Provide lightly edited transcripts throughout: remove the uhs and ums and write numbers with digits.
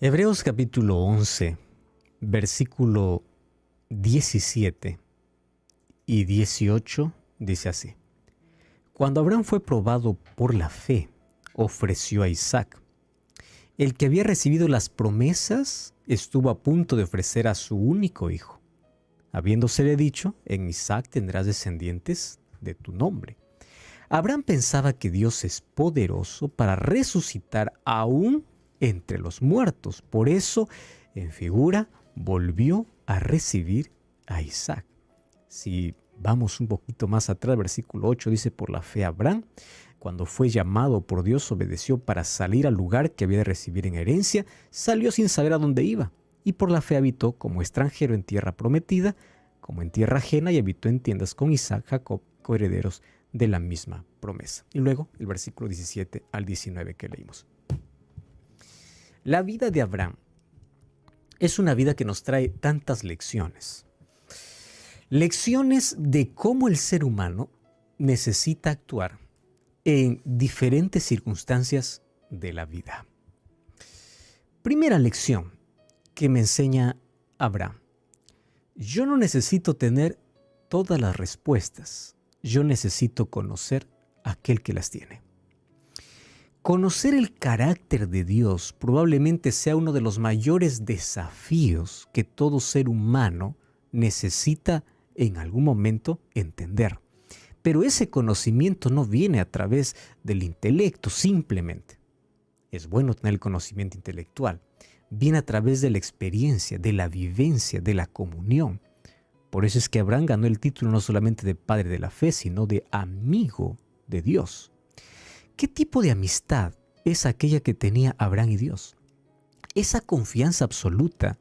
Hebreos capítulo 11, versículo 17 y 18 dice así: Cuando Abraham fue probado por la fe, ofreció a Isaac. El que había recibido las promesas estuvo a punto de ofrecer a su único hijo, habiéndosele dicho: en Isaac tendrás descendientes de tu nombre. Abraham pensaba que Dios es poderoso para resucitar aún entre los muertos. Por eso, en figura, volvió a recibir a Isaac. Si vamos un poquito más atrás, versículo 8 dice: por la fe Abraham, cuando fue llamado por Dios, obedeció para salir al lugar que había de recibir en herencia, salió sin saber a dónde iba, y por la fe habitó como extranjero en tierra prometida, como en tierra ajena, y habitó en tiendas con Isaac, Jacob, coherederos de la misma promesa. Y luego el versículo 17 al 19 que leímos. La vida de Abraham es una vida que nos trae tantas lecciones. Lecciones de cómo el ser humano necesita actuar en diferentes circunstancias de la vida. Primera lección que me enseña Abraham: yo no necesito tener todas las respuestas, yo necesito conocer a aquel que las tiene. Conocer el carácter de Dios probablemente sea uno de los mayores desafíos que todo ser humano necesita en algún momento entender. Pero ese conocimiento no viene a través del intelecto simplemente. Es bueno tener el conocimiento intelectual. Viene a través de la experiencia, de la vivencia, de la comunión. Por eso es que Abraham ganó el título no solamente de padre de la fe, sino de amigo de Dios. ¿Qué tipo de amistad es aquella que tenía Abraham y Dios? Esa confianza absoluta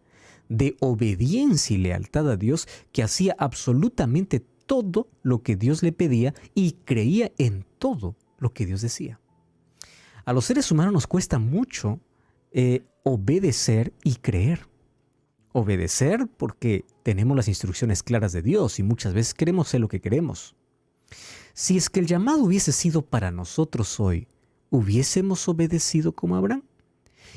de obediencia y lealtad a Dios, que hacía absolutamente todo lo que Dios le pedía y creía en todo lo que Dios decía. A los seres humanos nos cuesta mucho obedecer y creer. Obedecer porque tenemos las instrucciones claras de Dios y muchas veces queremos ser lo que queremos. Si es que el llamado hubiese sido para nosotros hoy, ¿hubiésemos obedecido como Abraham?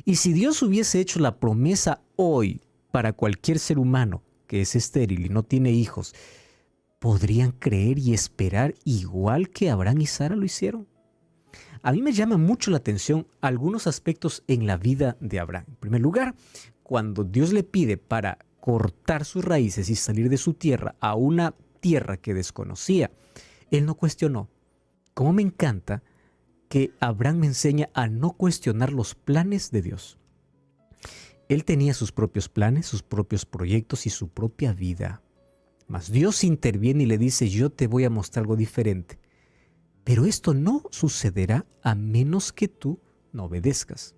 Y si Dios hubiese hecho la promesa hoy para cualquier ser humano que es estéril y no tiene hijos, ¿podrían creer y esperar igual que Abraham y Sara lo hicieron? A mí me llama mucho la atención algunos aspectos en la vida de Abraham. En primer lugar, cuando Dios le pide para cortar sus raíces y salir de su tierra a una tierra que desconocía, él no cuestionó. Cómo me encanta que Abraham me enseña a no cuestionar los planes de Dios. Él tenía sus propios planes, sus propios proyectos y su propia vida. Mas Dios interviene y le dice: yo te voy a mostrar algo diferente. Pero esto no sucederá a menos que tú no obedezcas.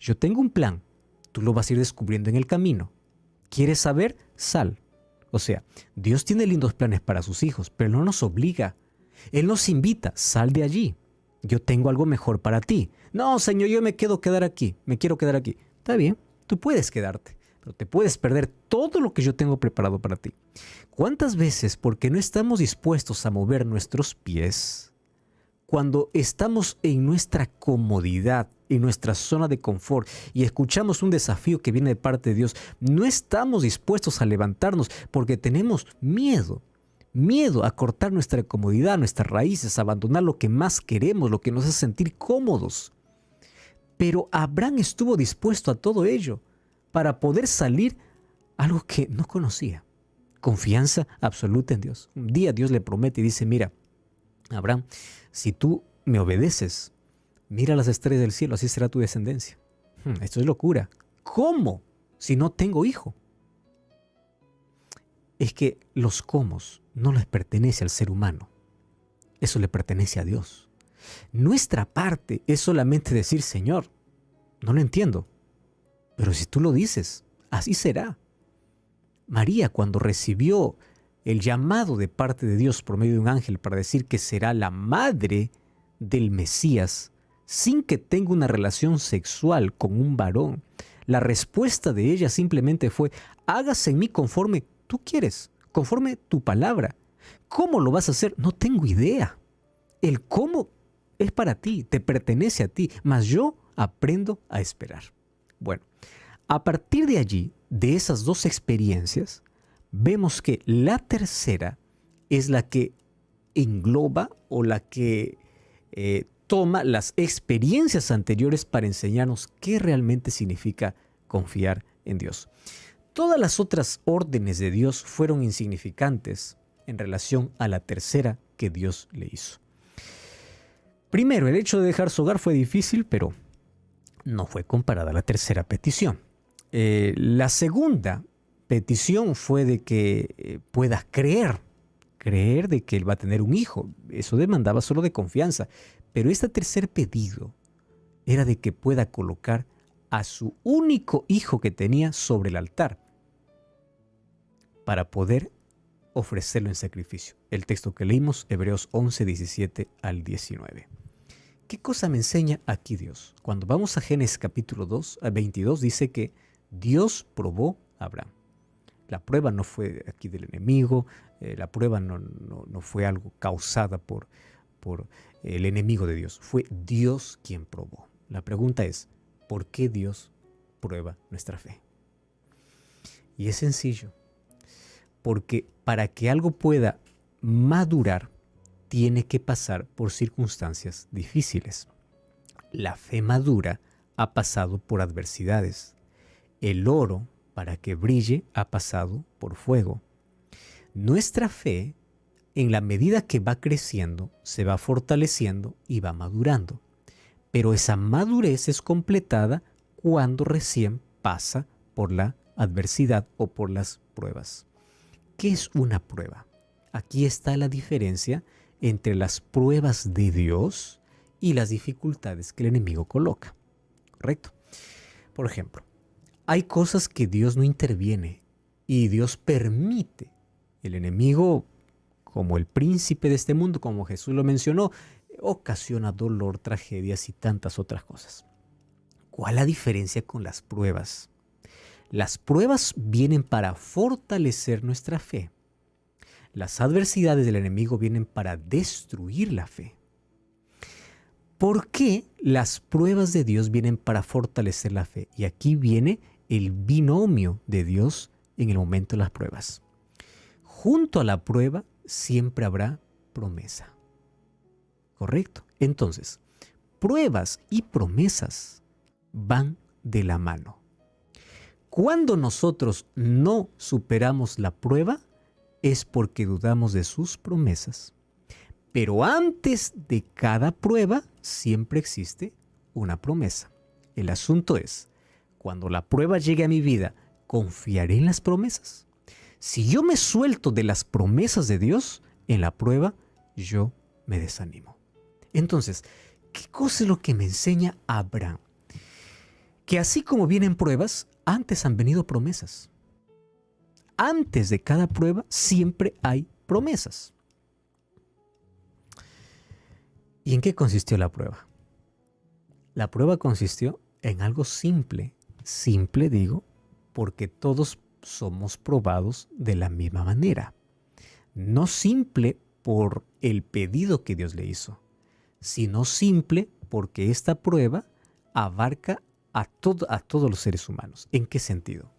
Yo tengo un plan, tú lo vas a ir descubriendo en el camino. ¿Quieres saber? Sal. O sea, Dios tiene lindos planes para sus hijos, pero no nos obliga. Él nos invita: sal de allí. Yo tengo algo mejor para ti. No, Señor, yo me quiero quedar aquí. Está bien, tú puedes quedarte, pero te puedes perder todo lo que yo tengo preparado para ti. ¿Cuántas veces, porque no estamos dispuestos a mover nuestros pies, cuando estamos en nuestra comodidad, en nuestra zona de confort y escuchamos un desafío que viene de parte de Dios, no estamos dispuestos a levantarnos porque tenemos miedo? Miedo a cortar nuestra comodidad, nuestras raíces, a abandonar lo que más queremos, lo que nos hace sentir cómodos. Pero Abraham estuvo dispuesto a todo ello para poder salir algo que no conocía. Confianza absoluta en Dios. Un día Dios le promete y dice: mira, Abraham, si tú me obedeces, mira las estrellas del cielo, así será tu descendencia. Esto es locura. ¿Cómo? Si no tengo hijo. Es que los cómo no les pertenece al ser humano. Eso le pertenece a Dios. Nuestra parte es solamente decir: Señor, no lo entiendo, pero si tú lo dices, así será. María, cuando recibió el llamado de parte de Dios por medio de un ángel para decir que será la madre del Mesías, sin que tenga una relación sexual con un varón, la respuesta de ella simplemente fue: hágase en mí conforme tú quieres, conforme tu palabra. ¿Cómo lo vas a hacer? No tengo idea. El cómo es para ti, te pertenece a ti, mas yo aprendo a esperar. Bueno, A partir de allí, de esas dos experiencias, vemos que la tercera es la que engloba o la que toma las experiencias anteriores para enseñarnos qué realmente significa confiar en Dios. Todas las otras órdenes de Dios fueron insignificantes en relación a la tercera que Dios le hizo. Primero, el hecho de dejar su hogar fue difícil, pero no fue comparada a la tercera petición. La segunda petición fue de que pueda creer de que él va a tener un hijo. Eso demandaba solo de confianza. Pero este tercer pedido era de que pueda colocar a su único hijo que tenía sobre el altar para poder ofrecerlo en sacrificio. El texto que leímos, Hebreos 11, 17 al 19. ¿Qué cosa me enseña aquí Dios? Cuando vamos a Génesis capítulo 22, dice que Dios probó a Abraham. La prueba no fue aquí del enemigo, la prueba no fue algo causada por el enemigo de Dios. Fue Dios quien probó. La pregunta es, ¿por qué Dios prueba nuestra fe? Y es sencillo, porque para que algo pueda madurar, tiene que pasar por circunstancias difíciles. La fe madura ha pasado por adversidades. El oro, para que brille, ha pasado por fuego. Nuestra fe, en la medida que va creciendo, se va fortaleciendo y va madurando. Pero esa madurez es completada cuando recién pasa por la adversidad o por las pruebas. ¿Qué es una prueba? Aquí está la diferencia entre las pruebas de Dios y las dificultades que el enemigo coloca. ¿Correcto? Por ejemplo, hay cosas que Dios no interviene y Dios permite. El enemigo, como el príncipe de este mundo, como Jesús lo mencionó, ocasiona dolor, tragedias y tantas otras cosas. ¿Cuál es la diferencia con las pruebas? Las pruebas vienen para fortalecer nuestra fe. Las adversidades del enemigo vienen para destruir la fe. ¿Por qué las pruebas de Dios vienen para fortalecer la fe? Y aquí viene el binomio de Dios en el momento de las pruebas. Junto a la prueba siempre habrá promesa. ¿Correcto? Entonces, pruebas y promesas van de la mano. Cuando nosotros no superamos la prueba, es porque dudamos de sus promesas. Pero antes de cada prueba siempre existe una promesa. El asunto es, cuando la prueba llegue a mi vida, ¿confiaré en las promesas? Si yo me suelto de las promesas de Dios, en la prueba yo me desanimo. Entonces, ¿qué cosa es lo que me enseña Abraham? Que así como vienen pruebas, antes han venido promesas. Antes de cada prueba siempre hay promesas. ¿Y en qué consistió la prueba? La prueba consistió en algo simple. Simple digo, porque todos somos probados de la misma manera. No simple por el pedido que Dios le hizo, sino simple porque esta prueba abarca a todos los seres humanos. ¿En qué sentido?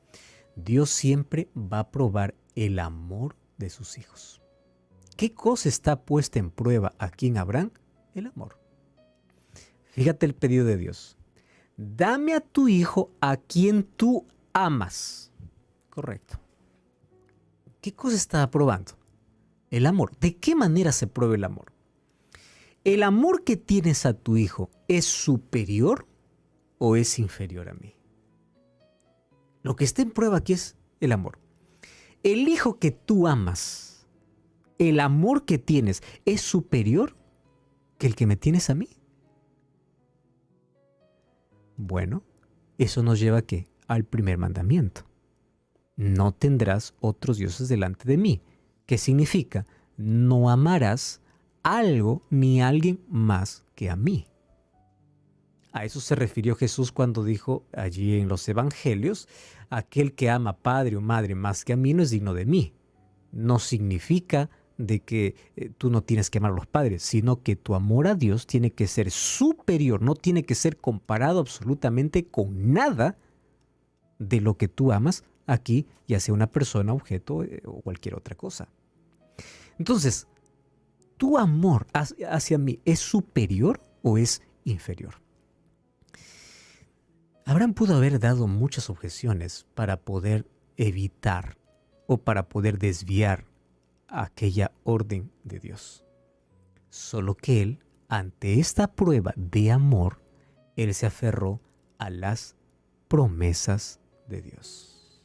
Dios siempre va a probar el amor de sus hijos. ¿Qué cosa está puesta en prueba aquí en Abraham? El amor. Fíjate el pedido de Dios. Dame a tu hijo a quien tú amas. Correcto. ¿Qué cosa está probando? El amor. ¿De qué manera se prueba el amor? ¿El amor que tienes a tu hijo es superior o es inferior a mí? Lo que está en prueba aquí es el amor. El hijo que tú amas, el amor que tienes, ¿es superior que el que me tienes a mí? Bueno, eso nos lleva ¿a qué? Al primer mandamiento. No tendrás otros dioses delante de mí. ¿Qué significa? No amarás algo ni a alguien más que a mí. A eso se refirió Jesús cuando dijo allí en los evangelios, aquel que ama padre o madre más que a mí no es digno de mí. No significa de que tú no tienes que amar a los padres, sino que tu amor a Dios tiene que ser superior, no tiene que ser comparado absolutamente con nada de lo que tú amas aquí, ya sea una persona, objeto o cualquier otra cosa. Entonces, ¿tu amor hacia mí es superior o es inferior? Abraham pudo haber dado muchas objeciones para poder evitar o para poder desviar aquella orden de Dios. Solo que él, ante esta prueba de amor, él se aferró a las promesas de Dios.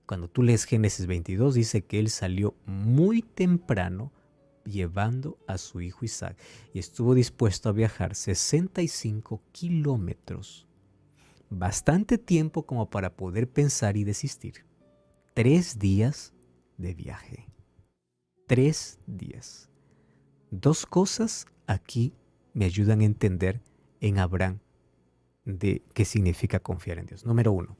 Cuando tú lees Génesis 22, dice que él salió muy temprano llevando a su hijo Isaac y estuvo dispuesto a viajar 65 kilómetros. Bastante tiempo como para poder pensar y desistir. 3 días de viaje. 3 días. 2 cosas aquí me ayudan a entender en Abraham de qué significa confiar en Dios. Número 1,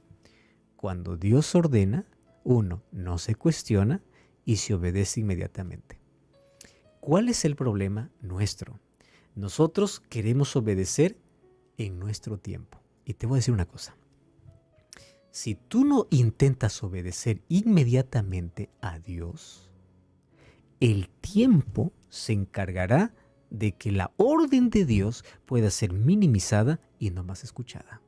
cuando Dios ordena, 1, no se cuestiona y se obedece inmediatamente. ¿Cuál es el problema nuestro? Nosotros queremos obedecer en nuestro tiempo. Y te voy a decir una cosa. Si tú no intentas obedecer inmediatamente a Dios, el tiempo se encargará de que la orden de Dios pueda ser minimizada y no más escuchada.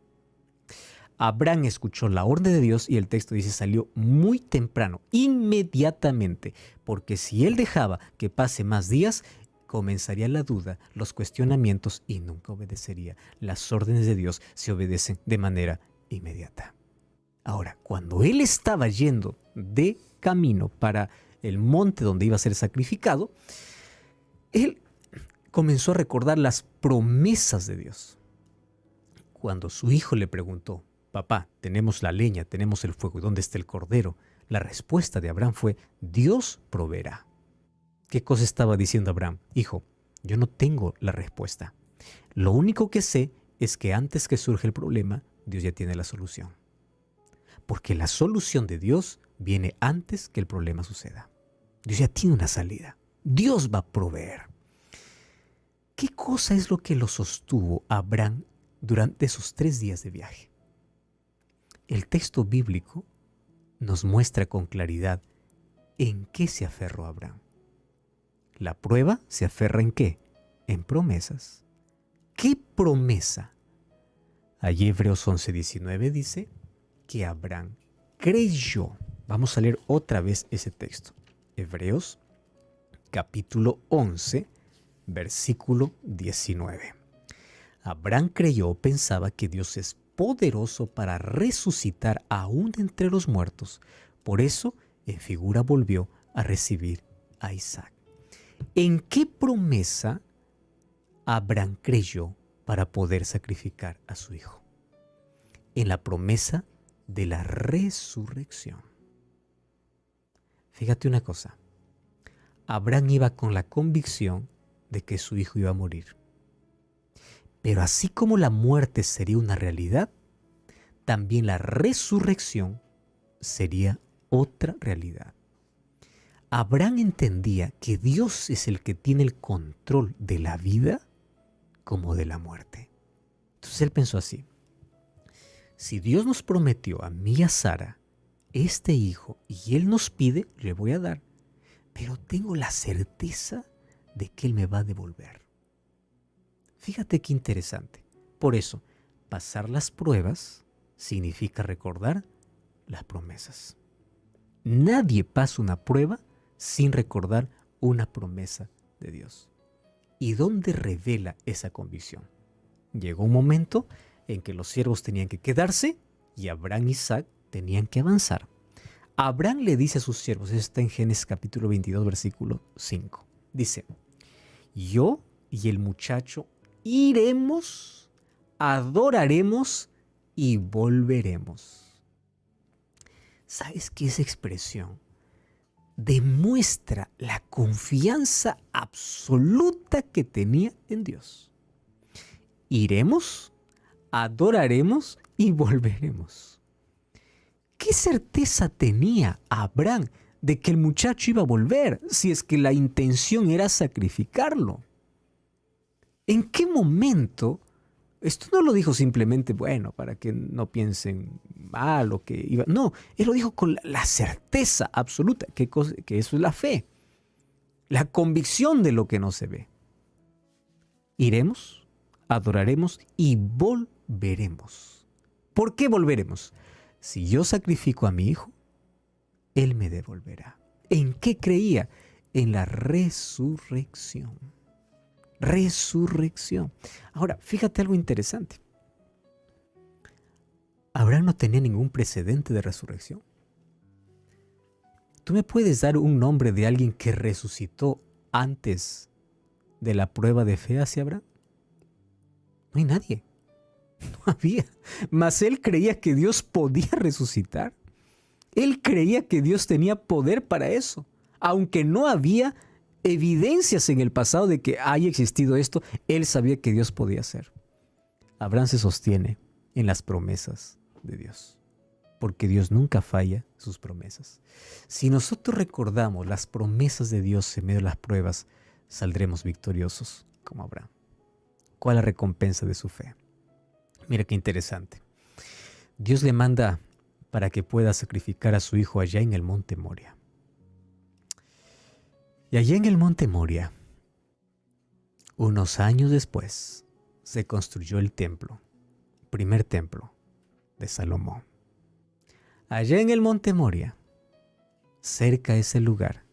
Abraham escuchó la orden de Dios y el texto dice salió muy temprano, inmediatamente, porque si él dejaba que pase más días, comenzaría la duda, los cuestionamientos y nunca obedecería. Las órdenes de Dios se obedecen de manera inmediata. Ahora, cuando él estaba yendo de camino para el monte donde iba a ser sacrificado, él comenzó a recordar las promesas de Dios. Cuando su hijo le preguntó, papá, tenemos la leña, tenemos el fuego, ¿y dónde está el cordero? La respuesta de Abraham fue, Dios proveerá. ¿Qué cosa estaba diciendo Abraham? Hijo, yo no tengo la respuesta. Lo único que sé es que antes que surja el problema, Dios ya tiene la solución. Porque la solución de Dios viene antes que el problema suceda. Dios ya tiene una salida. Dios va a proveer. ¿Qué cosa es lo que lo sostuvo a Abraham durante esos 3 días de viaje? El texto bíblico nos muestra con claridad en qué se aferró Abraham. La prueba se aferra en qué? En promesas. ¿Qué promesa? Allí Hebreos 11:19 dice que Abraham creyó. Vamos a leer otra vez ese texto. Hebreos capítulo 11, versículo 19. Abraham creyó o pensaba que Dios es poderoso para resucitar aún de entre los muertos. Por eso, en figura volvió a recibir a Isaac. ¿En qué promesa Abraham creyó para poder sacrificar a su hijo? En la promesa de la resurrección. Fíjate una cosa. Abraham iba con la convicción de que su hijo iba a morir. Pero así como la muerte sería una realidad, también la resurrección sería otra realidad. Abraham entendía que Dios es el que tiene el control de la vida como de la muerte. Entonces él pensó así: si Dios nos prometió a mí y a Sara este hijo y Él nos pide, le voy a dar. Pero tengo la certeza de que Él me va a devolver. Fíjate qué interesante. Por eso, pasar las pruebas significa recordar las promesas. Nadie pasa una prueba sin recordar una promesa de Dios. ¿Y dónde revela esa convicción? Llegó un momento en que los siervos tenían que quedarse y Abraham y Isaac tenían que avanzar. Abraham le dice a sus siervos, eso está en Génesis capítulo 22, versículo 5. Dice, yo y el muchacho iremos, adoraremos y volveremos. ¿Sabes qué esa expresión demuestra la confianza absoluta que tenía en Dios? Iremos, adoraremos y volveremos. ¿Qué certeza tenía Abraham de que el muchacho iba a volver si es que la intención era sacrificarlo? ¿En qué momento? Esto no lo dijo simplemente, bueno, para que no piensen mal o que iba... No, él lo dijo con la certeza absoluta que eso es la fe, la convicción de lo que no se ve. Iremos, adoraremos y volveremos. ¿Por qué volveremos? Si yo sacrifico a mi hijo, él me devolverá. ¿En qué creía? En la resurrección. Resurrección. Ahora, fíjate algo interesante. Abraham no tenía ningún precedente de resurrección. ¿Tú me puedes dar un nombre de alguien que resucitó antes de la prueba de fe hacia Abraham? No hay nadie. No había. Mas él creía que Dios podía resucitar. Él creía que Dios tenía poder para eso. Aunque no había evidencias en el pasado de que haya existido esto, él sabía que Dios podía hacer. Abraham se sostiene en las promesas de Dios, porque Dios nunca falla sus promesas. Si nosotros recordamos las promesas de Dios en medio de las pruebas, saldremos victoriosos como Abraham. ¿Cuál es la recompensa de su fe? Mira qué interesante. Dios le manda para que pueda sacrificar a su hijo allá en el monte Moria. Y allá en el monte Moria, unos años después, se construyó el templo, primer templo de Salomón. Allá en el monte Moria, cerca de ese lugar,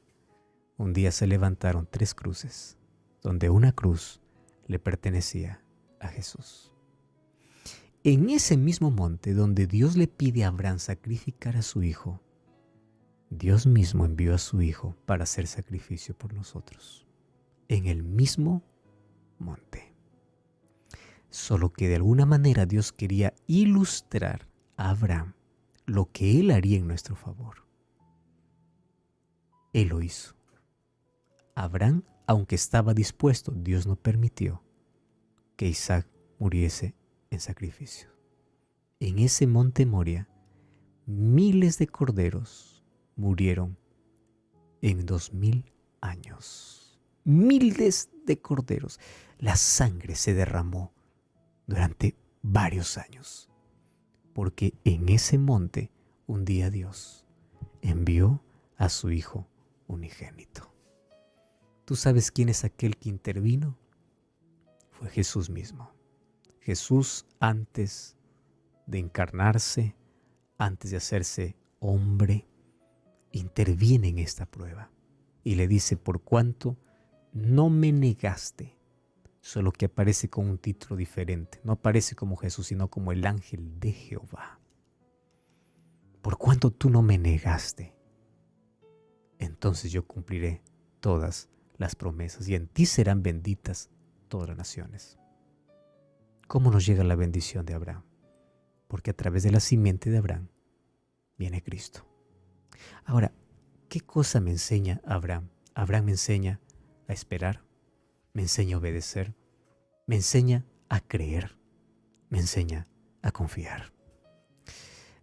un día se levantaron 3 cruces, donde una cruz le pertenecía a Jesús. En ese mismo monte donde Dios le pide a Abraham sacrificar a su hijo, Dios mismo envió a su hijo para hacer sacrificio por nosotros. En el mismo monte. Solo que de alguna manera Dios quería ilustrar a Abraham lo que él haría en nuestro favor. Él lo hizo. Abraham, aunque estaba dispuesto, Dios no permitió que Isaac muriese en sacrificio. En ese monte Moria, miles de corderos murieron en 2000 años. Miles de corderos. La sangre se derramó durante varios años. Porque en ese monte, un día Dios envió a su Hijo unigénito. ¿Tú sabes quién es aquel que intervino? Fue Jesús mismo. Jesús, antes de encarnarse, antes de hacerse hombre, interviene en esta prueba y le dice: por cuanto no me negaste, solo que aparece con un título diferente. No aparece como Jesús, sino como el ángel de Jehová. Por cuanto tú no me negaste, entonces yo cumpliré todas las promesas y en ti serán benditas todas las naciones. ¿Cómo nos llega la bendición de Abraham? Porque a través de la simiente de Abraham viene Cristo. Ahora, ¿qué cosa me enseña Abraham? Abraham me enseña a esperar, me enseña a obedecer, me enseña a creer, me enseña a confiar.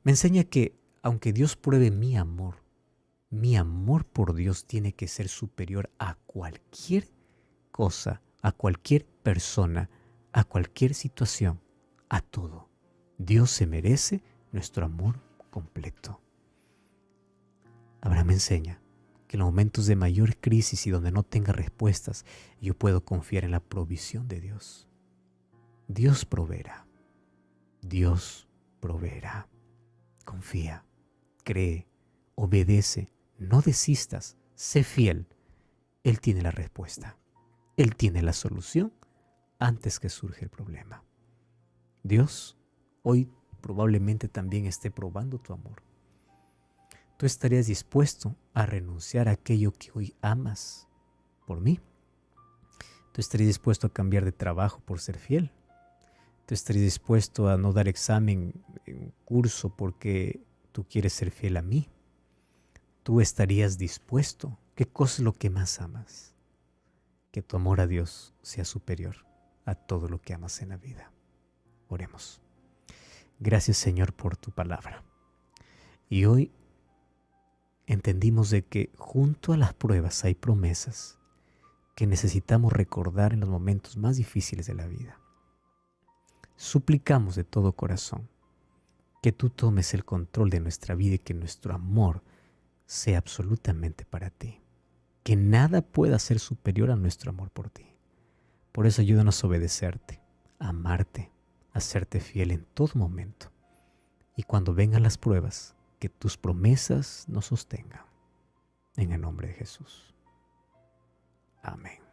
Me enseña que aunque Dios pruebe mi amor por Dios tiene que ser superior a cualquier cosa, a cualquier persona, a cualquier situación, a todo. Dios se merece nuestro amor completo. Abraham me enseña que en los momentos de mayor crisis y donde no tenga respuestas, yo puedo confiar en la provisión de Dios. Dios proveerá. Dios proveerá. Confía, cree, obedece, no desistas, sé fiel. Él tiene la respuesta. Él tiene la solución antes que surja el problema. Dios hoy probablemente también esté probando tu amor. ¿Tú estarías dispuesto a renunciar a aquello que hoy amas por mí? ¿Tú estarías dispuesto a cambiar de trabajo por ser fiel? ¿Tú estarías dispuesto a no dar examen en un curso porque tú quieres ser fiel a mí? ¿Tú estarías dispuesto? ¿Qué cosa es lo que más amas? Que tu amor a Dios sea superior a todo lo que amas en la vida. Oremos. Gracias, Señor, por tu palabra. Y hoy entendimos de que junto a las pruebas hay promesas que necesitamos recordar en los momentos más difíciles de la vida. Suplicamos de todo corazón que tú tomes el control de nuestra vida y que nuestro amor sea absolutamente para ti. Que nada pueda ser superior a nuestro amor por ti. Por eso ayúdanos a obedecerte, a amarte, a serte fiel en todo momento. Y cuando vengan las pruebas, que tus promesas nos sostengan. En el nombre de Jesús. Amén.